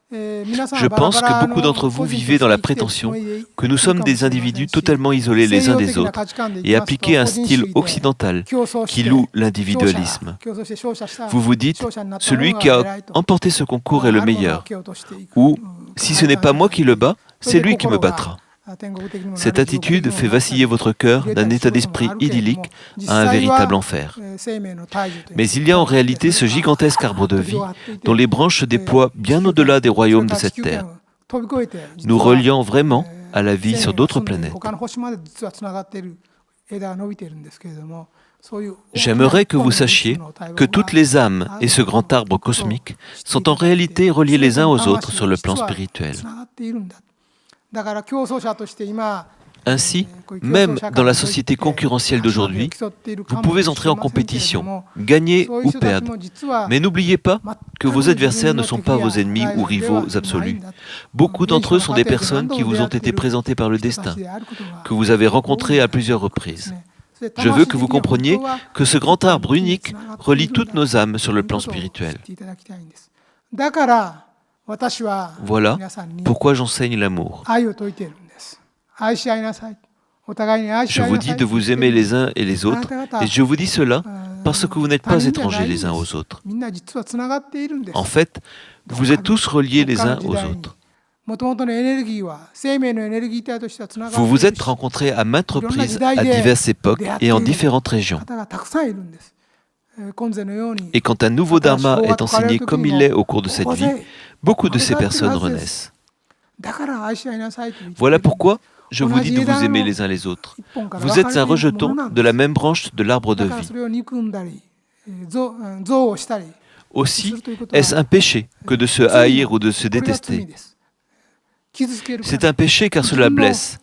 Je pense que beaucoup d'entre vous vivez dans la prétention que nous sommes des individus totalement isolés les uns des autres et appliquer un style occidental qui loue l'individualisme. Vous vous dites, celui qui a emporté ce concours est le meilleur, ou si ce n'est pas moi qui le bats, c'est lui qui me battra. Cette attitude fait vaciller votre cœur d'un état d'esprit idyllique à un véritable enfer. Mais il y a en réalité ce gigantesque arbre de vie dont les branches se déploient bien au-delà des royaumes de cette terre, nous reliant vraiment à la vie sur d'autres planètes. J'aimerais que vous sachiez que toutes les âmes et ce grand arbre cosmique sont en réalité reliés les uns aux autres sur le plan spirituel. Ainsi, même dans la société concurrentielle d'aujourd'hui, vous pouvez entrer en compétition, gagner ou perdre. Mais n'oubliez pas que vos adversaires ne sont pas vos ennemis ou rivaux absolus. Beaucoup d'entre eux sont des personnes qui vous ont été présentées par le destin, que vous avez rencontrées à plusieurs reprises. Je veux que vous compreniez que ce grand arbre unique relie toutes nos âmes sur le plan spirituel. Voilà pourquoi j'enseigne l'amour. Je vous dis de vous aimer les uns et les autres, et je vous dis cela parce que vous n'êtes pas étrangers les uns aux autres. En fait, vous êtes tous reliés les uns aux autres. Vous vous êtes rencontrés à maintes reprises, à diverses époques et en différentes régions. Et quand un nouveau dharma est enseigné comme il est au cours de cette vie, beaucoup de ces personnes renaissent. Voilà pourquoi je vous dis de vous aimer les uns les autres. Vous êtes un rejeton de la même branche de l'arbre de vie. Aussi, est-ce un péché que de se haïr ou de se détester? C'est un péché car cela blesse.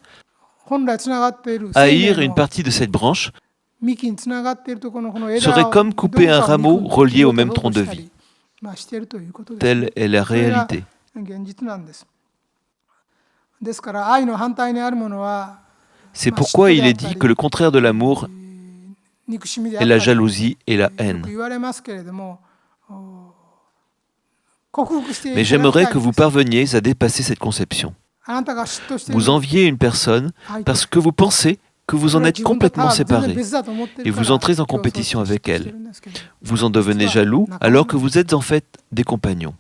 Haïr une partie de cette branche serait comme couper un rameau relié au même tronc de vie. Telle est la réalité. C'est pourquoi il est dit que le contraire de l'amour est la jalousie et la haine. Mais j'aimerais que vous parveniez à dépasser cette conception. Vous enviez une personne parce que vous pensez que vous en êtes complètement séparés et vous entrez en compétition avec elle. Vous en devenez jaloux alors que vous êtes en fait des compagnons.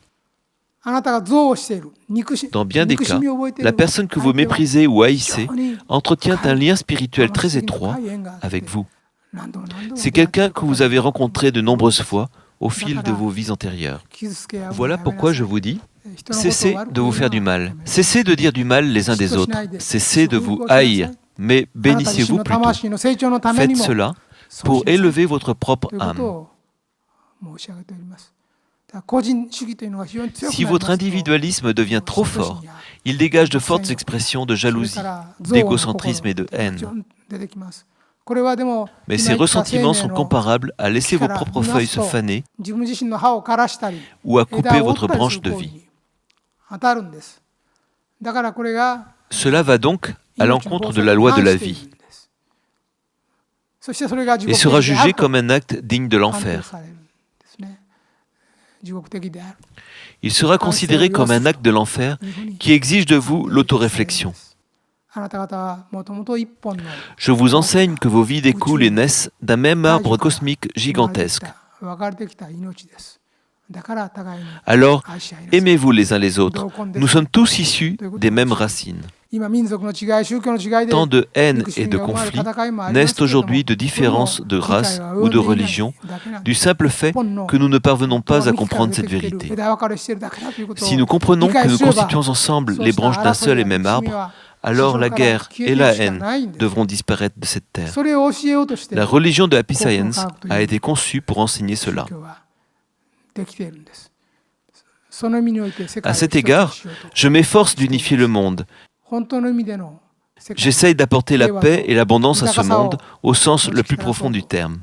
Dans bien des cas, la personne que vous méprisez ou haïssez entretient un lien spirituel très étroit avec vous. C'est quelqu'un que vous avez rencontré de nombreuses fois au fil de vos vies antérieures. Voilà pourquoi je vous dis, cessez de vous faire du mal. Cessez de dire du mal les uns des autres. Cessez de vous haïr, mais bénissez-vous plutôt. Faites cela pour élever votre propre âme. Si votre individualisme devient trop fort, il dégage de fortes expressions de jalousie, d'égocentrisme et de haine. Mais ces ressentiments sont comparables à laisser vos propres feuilles se faner ou à couper votre branche de vie. Cela va donc à l'encontre de la loi de la vie et sera jugé comme un acte digne de l'enfer. Il sera considéré comme un acte de l'enfer qui exige de vous l'autoréflexion. Je vous enseigne que vos vies découlent et naissent d'un même arbre cosmique gigantesque. Alors, aimez-vous les uns les autres. Nous sommes tous issus des mêmes racines. Tant de haine et de conflits naissent aujourd'hui de différences de race ou de religion, du simple fait que nous ne parvenons pas à comprendre cette vérité. Si nous comprenons que nous constituons ensemble les branches d'un seul et même arbre, alors la guerre et la haine devront disparaître de cette terre. La religion de Happy Science a été conçue pour enseigner cela. À cet égard, je m'efforce d'unifier le monde. J'essaye d'apporter la paix et l'abondance à ce monde au sens le plus profond du terme.